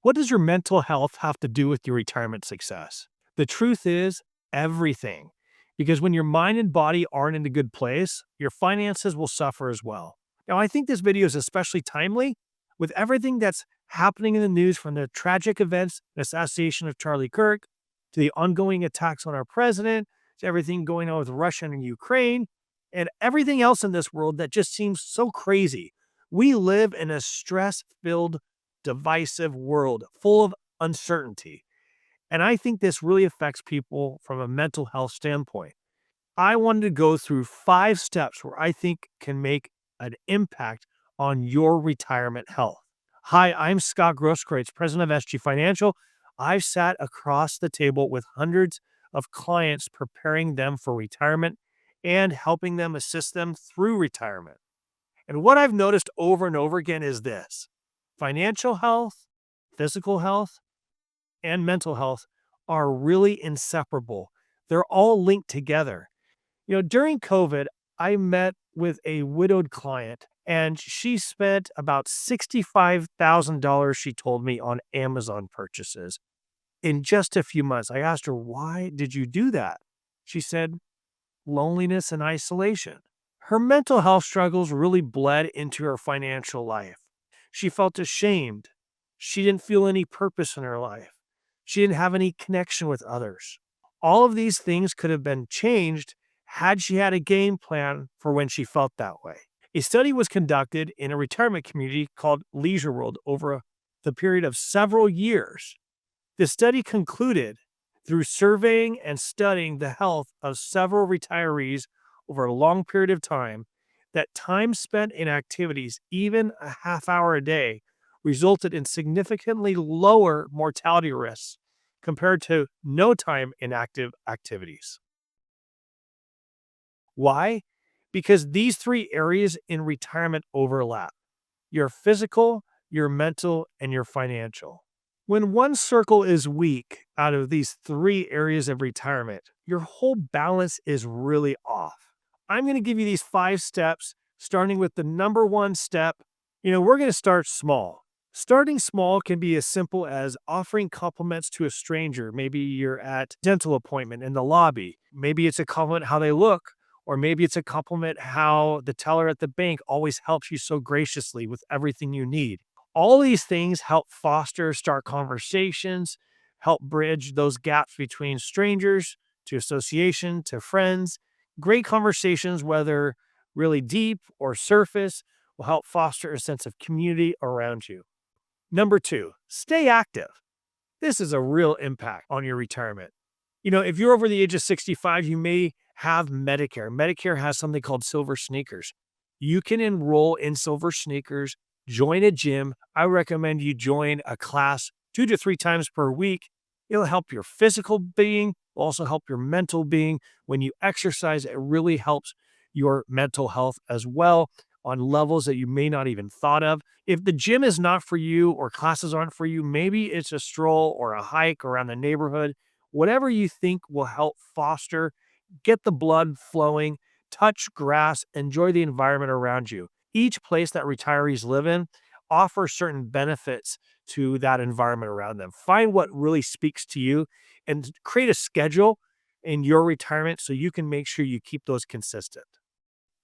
What does your mental health have to do with your retirement success? The truth is everything. Because when your mind and body aren't in a good place, your finances will suffer as well. Now, I think this video is especially timely with everything that's happening in the news, from the tragic events, the assassination of Charlie Kirk, to the ongoing attacks on our president, to everything going on with Russia and Ukraine, and everything else in this world that just seems so crazy. We live in a stress-filled, divisive world full of uncertainty. And I think this really affects people from a mental health standpoint. I wanted to go through 5 steps where I think can make an impact on your retirement health. Hi, I'm Scott Grosskreutz, president of SG Financial. I've sat across the table with hundreds of clients, preparing them for retirement and helping them assist them through retirement. And what I've noticed over and over again is this: financial health, physical health, and mental health are really inseparable. They're all linked together. During COVID, I met with a widowed client, and she spent about $65,000, she told me, on Amazon purchases in just a few months. I asked her, "Why did you do that?" She said, "Loneliness and isolation." Her mental health struggles really bled into her financial life. She felt ashamed. She didn't feel any purpose in her life. She didn't have any connection with others. All of these things could have been changed had she had a game plan for when she felt that way. A study was conducted in a retirement community called Leisure World over the period of several years. The study concluded, through surveying and studying the health of several retirees over a long period of time, that time spent in activities, even a half hour a day, resulted in significantly lower mortality risks compared to no time in active activities. Why? Because these 3 areas in retirement overlap: your physical, your mental, and your financial. When one circle is weak out of these 3 areas of retirement, your whole balance is really off. I'm going to give you these 5 steps, starting with the number 1 step. We're going to start small. Starting small can be as simple as offering compliments to a stranger. Maybe you're at a dental appointment in the lobby. Maybe it's a compliment how they look, or maybe it's a compliment how the teller at the bank always helps you so graciously with everything you need. All these things help start conversations, help bridge those gaps between strangers to association to friends. Great conversations, whether really deep or surface, will help foster a sense of community around you. Number 2, stay active. This is a real impact on your retirement. If you're over the age of 65, you may have Medicare. Medicare has something called SilverSneakers. You can enroll in SilverSneakers, join a gym. I recommend you join a class 2 to 3 times per week. It'll help your physical being, also help your mental being. When you exercise, it really helps your mental health as well on levels that you may not even thought of. If the gym is not for you or classes aren't for you, maybe it's a stroll or a hike around the neighborhood. Whatever you think will help foster, get the blood flowing, touch grass, enjoy the environment around you. Each place that retirees live in offers certain benefits to that environment around them. Find what really speaks to you and create a schedule in your retirement so you can make sure you keep those consistent.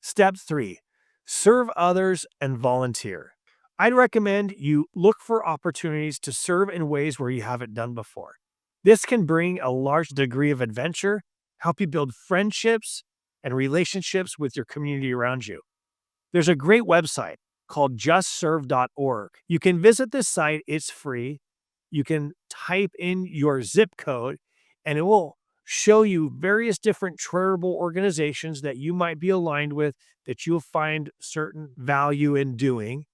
Step 3, serve others and volunteer. I'd recommend you look for opportunities to serve in ways where you haven't done before. This can bring a large degree of adventure, help you build friendships and relationships with your community around you. There's a great website called JustServe.org. You can visit this site, it's free. You can type in your zip code and it will show you various different charitable organizations that you might be aligned with, that you'll find certain value in doing.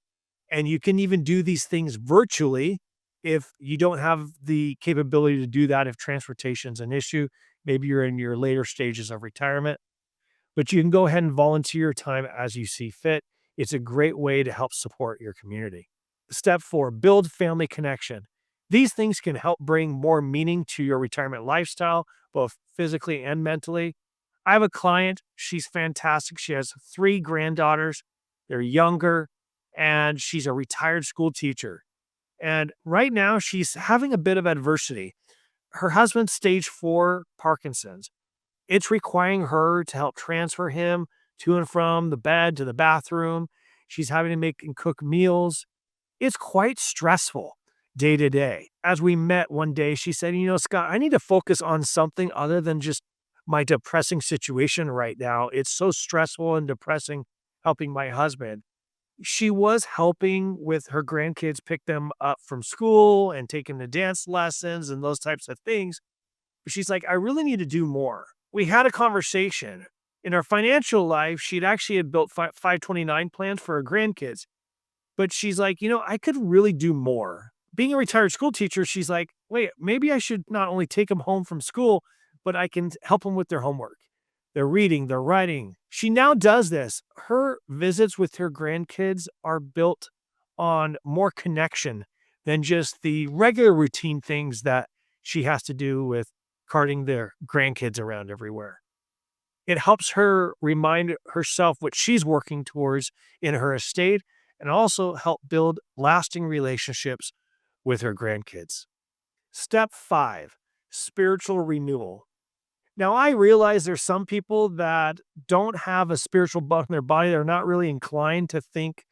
And you can even do these things virtually if you don't have the capability to do that, if transportation's an issue. Maybe you're in your later stages of retirement, but you can go ahead and volunteer your time as you see fit. It's a great way to help support your community. Step 4, build family connection. These things can help bring more meaning to your retirement lifestyle, both physically and mentally. I have a client, she's fantastic. She has 3 granddaughters. They're younger, and she's a retired school teacher. And right now, she's having a bit of adversity. Her husband's stage 4 Parkinson's. It's requiring her to help transfer him to and from the bed to the bathroom. She's having to make and cook meals. It's quite stressful day to day. As we met one day, she said, Scott, I need to focus on something other than just my depressing situation right now. It's so stressful and depressing helping my husband. She was helping with her grandkids pick them up from school and taking the dance lessons and those types of things. But she's like, I really need to do more. We had a conversation. In her financial life, she'd actually had built 529 plans for her grandkids. But she's like, I could really do more. Being a retired school teacher, she's like, wait, maybe I should not only take them home from school, but I can help them with their homework, their reading, their writing. She now does this. Her visits with her grandkids are built on more connection than just the regular routine things that she has to do with carting their grandkids around everywhere. It helps her remind herself what she's working towards in her estate and also help build lasting relationships with her grandkids. Step 5, spiritual renewal. Now, I realize there's some people that don't have a spiritual bug in their body. They're not really inclined to think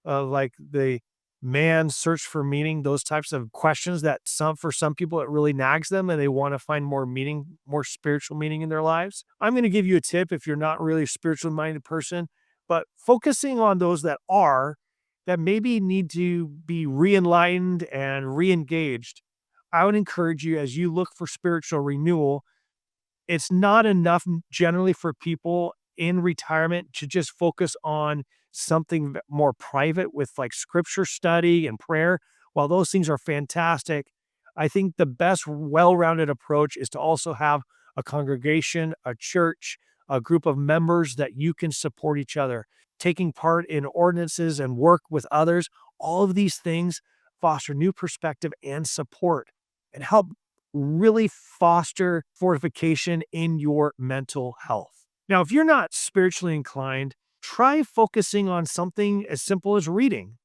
of like the man's search for meaning, those types of questions that for some people, it really nags them and they want to find more meaning, more spiritual meaning in their lives. I'm going to give you a tip if you're not really a spiritually minded person, but focusing on those that maybe need to be re-enlightened and re-engaged. I would encourage you as you look for spiritual renewal, it's not enough generally for people in retirement to just focus on something more private with like scripture study and prayer. While those things are fantastic, I think the best well-rounded approach is to also have a congregation, a church, a group of members that you can support each other, taking part in ordinances and work with others. All of these things foster new perspective and support and help really foster fortification in your mental health. Now, if you're not spiritually inclined, try focusing on something as simple as reading.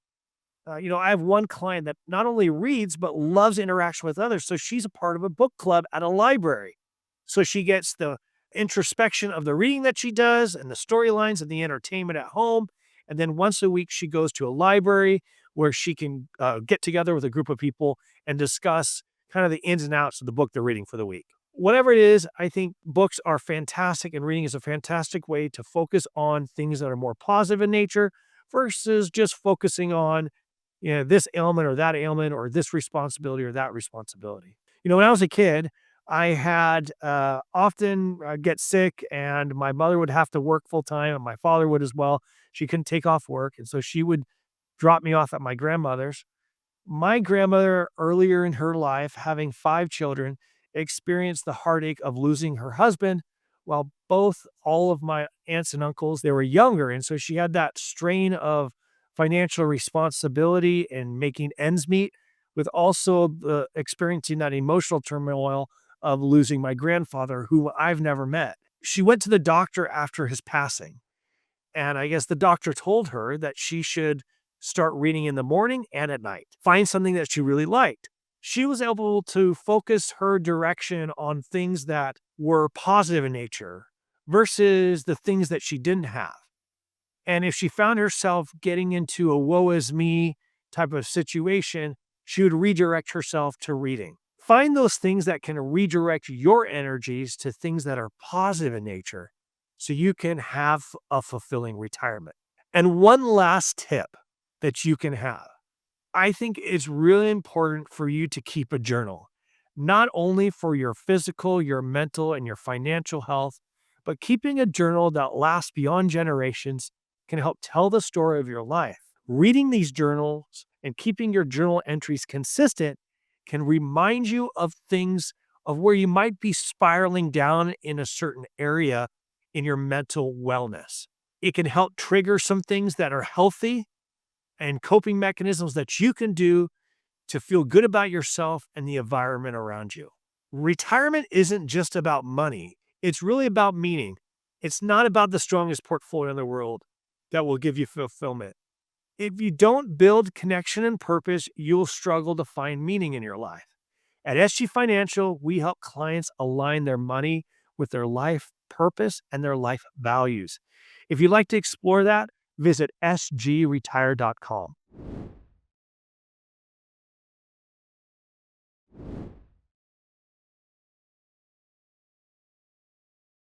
I have one client that not only reads, but loves interaction with others. So she's a part of a book club at a library. So she gets the introspection of the reading that she does and the storylines and the entertainment at home. And then once a week, she goes to a library where she can get together with a group of people and discuss kind of the ins and outs of the book they're reading for the week. Whatever it is, I think books are fantastic and reading is a fantastic way to focus on things that are more positive in nature versus just focusing on this ailment or that ailment or this responsibility or that responsibility. When I was a kid, I had often get sick and my mother would have to work full time and my father would as well. She couldn't take off work. And so she would drop me off at my grandmother's. My grandmother, earlier in her life, having 5 children, experienced the heartache of losing her husband, while all of my aunts and uncles, they were younger. And so she had that strain of financial responsibility and making ends meet, with also the experiencing that emotional turmoil of losing my grandfather, who I've never met. She went to the doctor after his passing. And I guess the doctor told her that she should start reading in the morning and at night. Find something that she really liked. She was able to focus her direction on things that were positive in nature versus the things that she didn't have. And if she found herself getting into a woe is me type of situation, she would redirect herself to reading. Find those things that can redirect your energies to things that are positive in nature so you can have a fulfilling retirement. And one last tip that you can have. I think it's really important for you to keep a journal, not only for your physical, your mental, and your financial health, but keeping a journal that lasts beyond generations can help tell the story of your life. Reading these journals and keeping your journal entries consistent can remind you of things of where you might be spiraling down in a certain area in your mental wellness. It can help trigger some things that are healthy and coping mechanisms that you can do to feel good about yourself and the environment around you. Retirement isn't just about money. It's really about meaning. It's not about the strongest portfolio in the world that will give you fulfillment. If you don't build connection and purpose, you'll struggle to find meaning in your life. At SG Financial, we help clients align their money with their life purpose and their life values. If you'd like to explore that, visit sgretire.com.